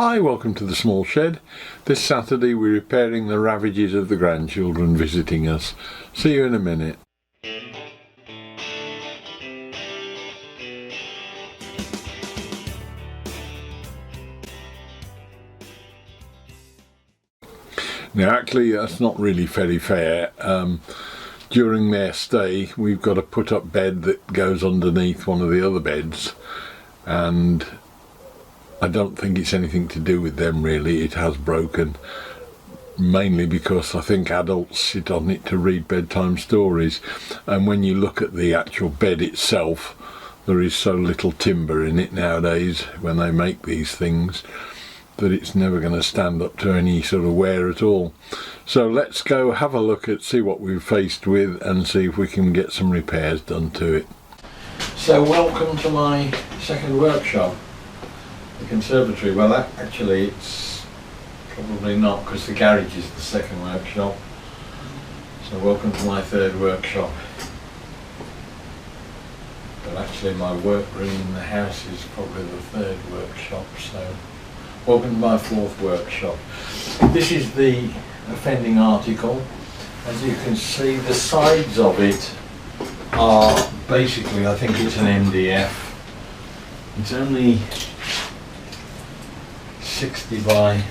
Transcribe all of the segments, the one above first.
Hi, welcome to the small shed. This Saturday we're repairing the ravages of the grandchildren visiting us. See you in a minute. Now actually that's not really very fair. During their stay we've got a put up bed that goes underneath one of the other beds, and I don't think it's anything to do with them really. It has broken, mainly because I think adults sit on it to read bedtime stories, and when you look at the actual bed itself, there is so little timber in it nowadays when they make these things that it's never going to stand up to any sort of wear at all. So let's go have a look at, see what we're faced with, and see if we can get some repairs done to it. So welcome to my second workshop. The conservatory, well actually it's probably not, because the garage is the second workshop. So welcome to my third workshop. But actually my workroom in the house is probably the third workshop, so welcome to my fourth workshop. This is the offending article. As you can see, the sides of it are basically, I think it's an MDF. It's only 60 by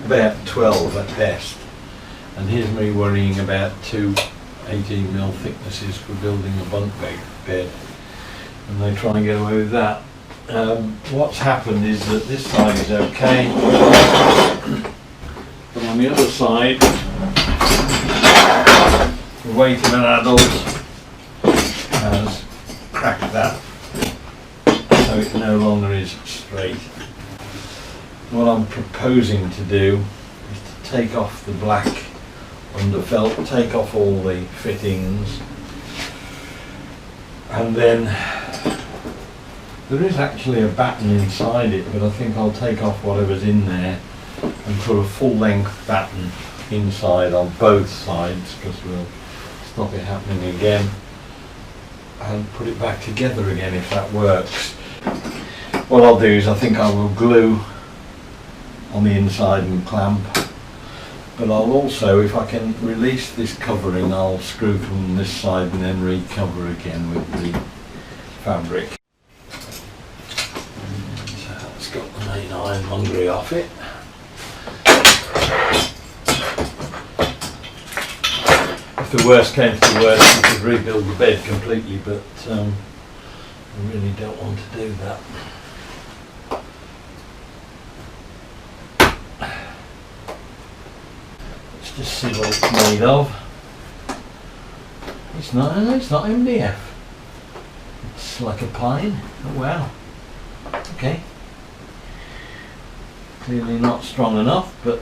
about 12 at best, and here's me worrying about two 18mm thicknesses for building a bunk bed, and they try and get away with that. What's happened is that this side is okay, but on the other side the weight of an adult has cracked that, so it no longer is straight. What I'm proposing to do is to take off the black underfelt, take off all the fittings, and then there is actually a batten inside it, but I think I'll take off whatever's in there and put a full length batten inside on both sides, because we'll stop it happening again, and put it back together again if that works. What I'll do is I think I will glue on the inside and clamp, but I'll also, if I can release this covering, I'll screw from this side and then recover again with the fabric. So that's got the main ironmongery off it. If the worst came to the worst, you could rebuild the bed completely, but I really don't want to do that. Let's just see what it's made of. It's not MDF. It's like a pine. Oh wow. Okay. Clearly not strong enough, but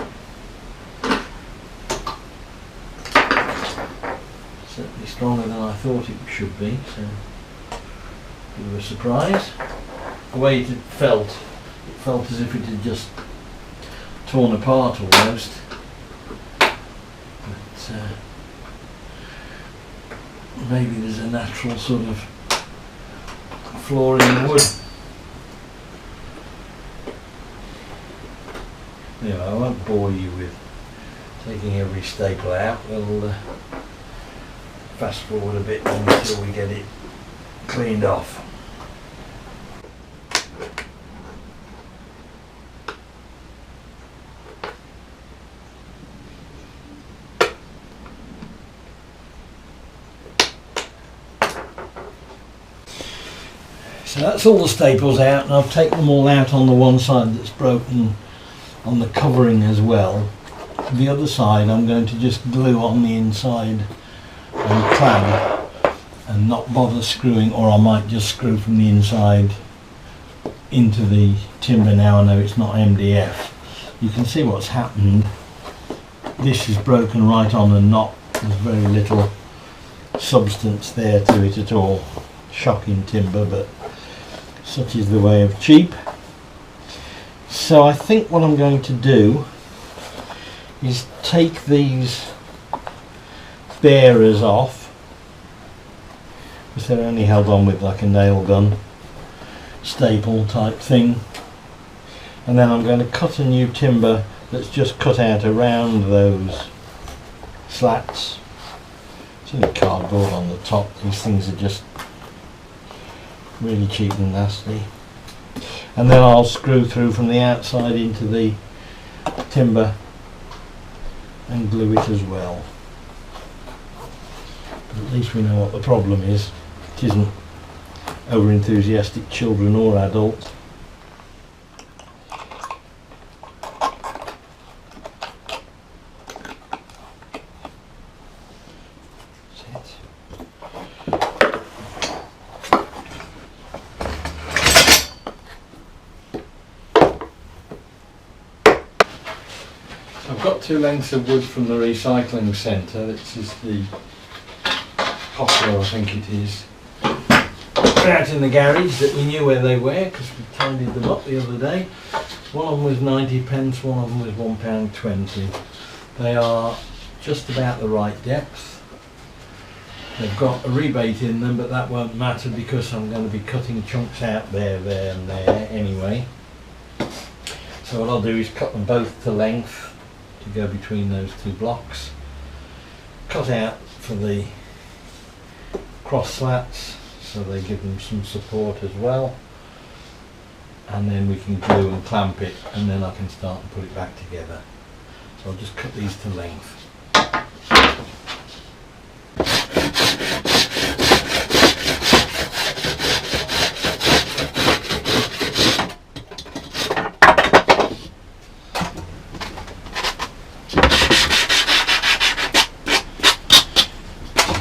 certainly stronger than I thought it should be, so bit of a surprise. The way it felt as if it had just torn apart almost. But maybe there's a natural sort of flaw in the wood. Anyway, I won't bore you with taking every staple out. We'll fast forward a bit until we get it cleaned off. So that's all the staples out, and I've taken them all out on the one side that's broken on the covering as well. The other side I'm going to just glue on the inside and clamp and not bother screwing, or I might just screw from the inside into the timber. Now I know it's not MDF. You can see what's happened. This is broken right on the knot. There's very little substance there to it at all. Shocking timber, but such is the way of cheap. So I think what I'm going to do is take these bearers off, because they're only held on with like a nail gun. staple type thing, and then I'm going to cut a new timber that's just cut out around those slats. It's only cardboard on the top. These things are just really cheap and nasty. And then I'll screw through from the outside into the timber and glue it as well. But at least we know what the problem is. It isn't over enthusiastic children or adults. I've got 2 lengths of wood from the recycling centre. This is the poplar, I think it is. They're out in the garage that we knew where they were because we tidied them up the other day. One of them was 90p, one of them was £1.20. They are just about the right depth. They've got a rebate in them, but that won't matter because I'm going to be cutting chunks out there and there anyway. So what I'll do is cut them both to length to go between those 2 blocks. Cut out for the cross slats so they give them some support as well, and then we can glue and clamp it, and then I can start and put it back together. So I'll just cut these to length.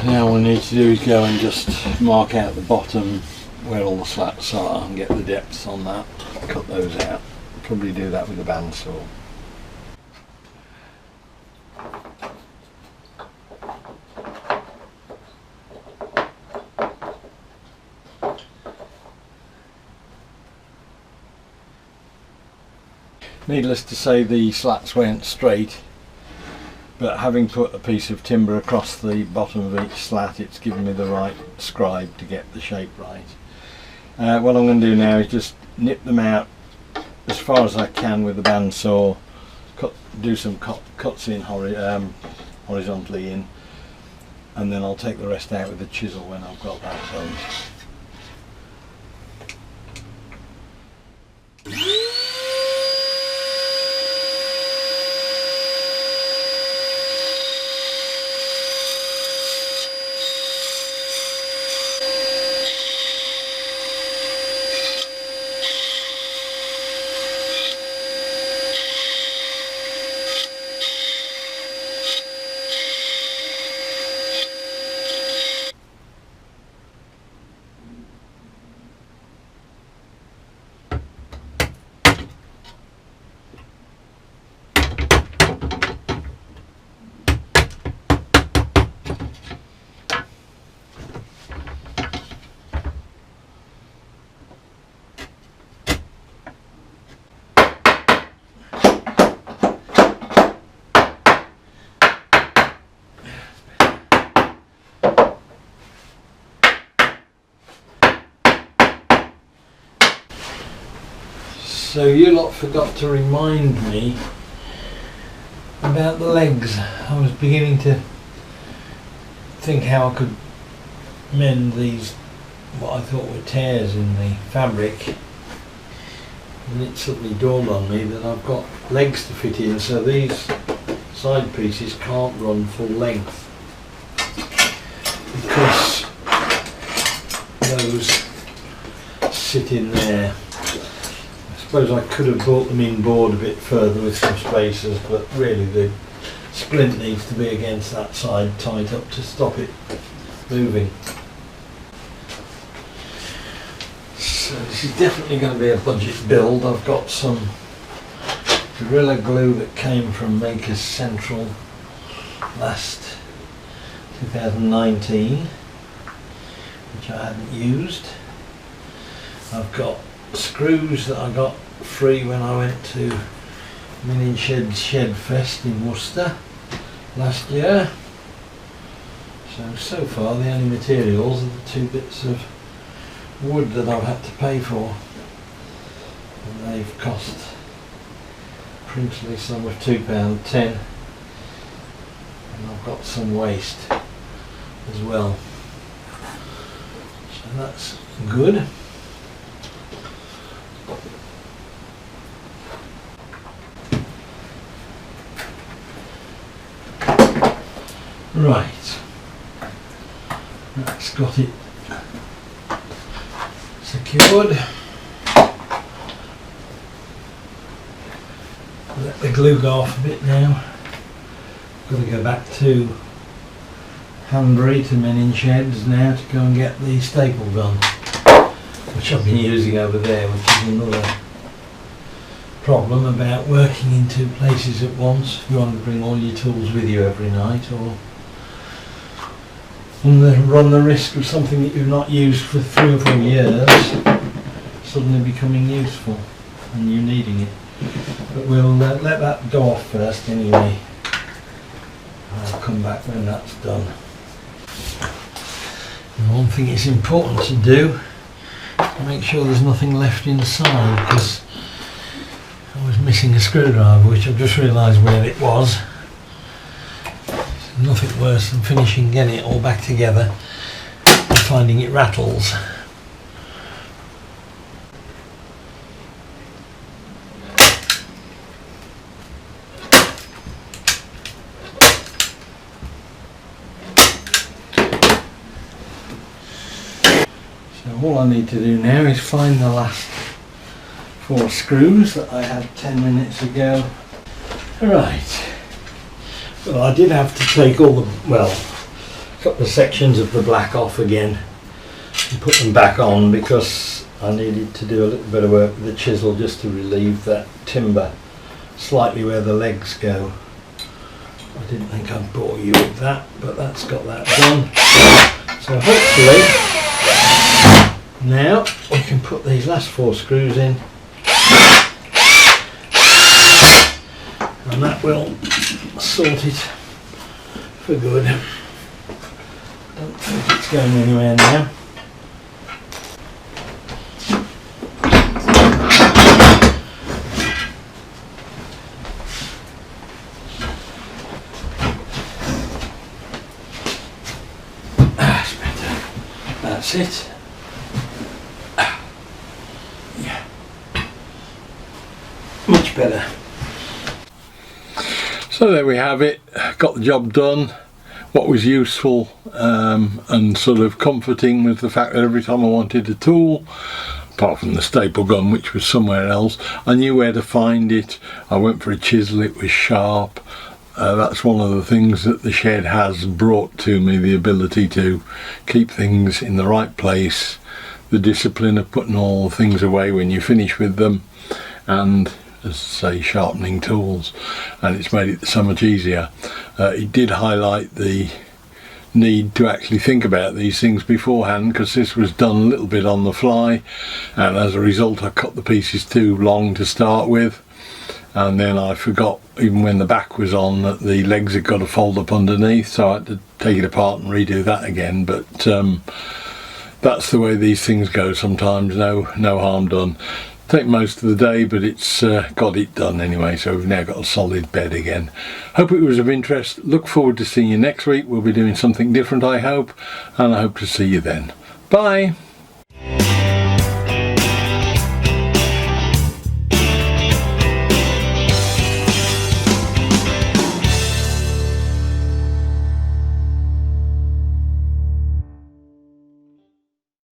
Now all we need to do is go and just mark out the bottom where all the slats are and get the depths on that, cut those out. Probably do that with a bandsaw. Needless to say, the slats went straight, but having put a piece of timber across the bottom of each slat, it's given me the right scribe to get the shape right. What I'm going to do now is just nip them out as far as I can with the bandsaw, do some cuts in horizontally in, and then I'll take the rest out with the chisel when I've got that done. So you lot forgot to remind me about the legs. I was beginning to think how I could mend these, what I thought were tears in the fabric, and it suddenly dawned on me that I've got legs to fit in, so these side pieces can't run full length because those sit in there. I suppose I could have brought them inboard a bit further with some spacers, but really the splint needs to be against that side tight up to stop it moving. So this is definitely going to be a budget build. I've got some Gorilla Glue that came from Makers Central last 2019, which I hadn't used. I've got screws that I got free when I went to Mini Shed Fest in Worcester last year. So far the only materials are the 2 bits of wood that I've had to pay for. they've cost principally some of £2.10, and I've got some waste as well, so that's good. Right, that's got it secured. Let the glue go off a bit now. Got to go back to Hanbury to Menin Sheds now to go and get the staple gun, which I've been using over there, which is another problem about working in two places at once. You want to bring all your tools with you every night, or run the risk of something that you've not used for 3 or 4 years suddenly becoming useful and you needing it. But we'll let that go off first anyway. I'll come back when that's done. And one thing it's important to do, make sure there's nothing left inside, because I was missing a screwdriver, which I've just realised where it was. Nothing worse than finishing getting it all back together and finding it rattles. So all I need to do now is find the last 4 screws that I had 10 minutes ago. Right. Well, I did have to take all the, a couple of sections of the black off again and put them back on, because I needed to do a little bit of work with the chisel just to relieve that timber slightly where the legs go. I didn't think I'd bore you with that, but that's got that done. So hopefully now we can put these last 4 screws in, and that will sort it for good. Don't think it's going anywhere now. That's better. That's it. Yeah. Much better. So there we have it, got the job done. What was useful and sort of comforting was the fact that every time I wanted a tool, apart from the staple gun which was somewhere else, I knew where to find it. I went for a chisel, it was sharp. That's one of the things that the shed has brought to me, the ability to keep things in the right place, the discipline of putting all things away when you finish with them, and as say, sharpening tools, and it's made it so much easier. It did highlight the need to actually think about these things beforehand, because this was done a little bit on the fly, and as a result I cut the pieces too long to start with, and then I forgot, even when the back was on, that the legs had got to fold up underneath, so I had to take it apart and redo that again. But that's the way these things go sometimes. No harm done. Take most of the day, but it's got it done anyway, so we've now got a solid bed again. Hope it was of interest. Look forward to seeing you next week. We'll be doing something different, I hope, and I hope to see you then. Bye.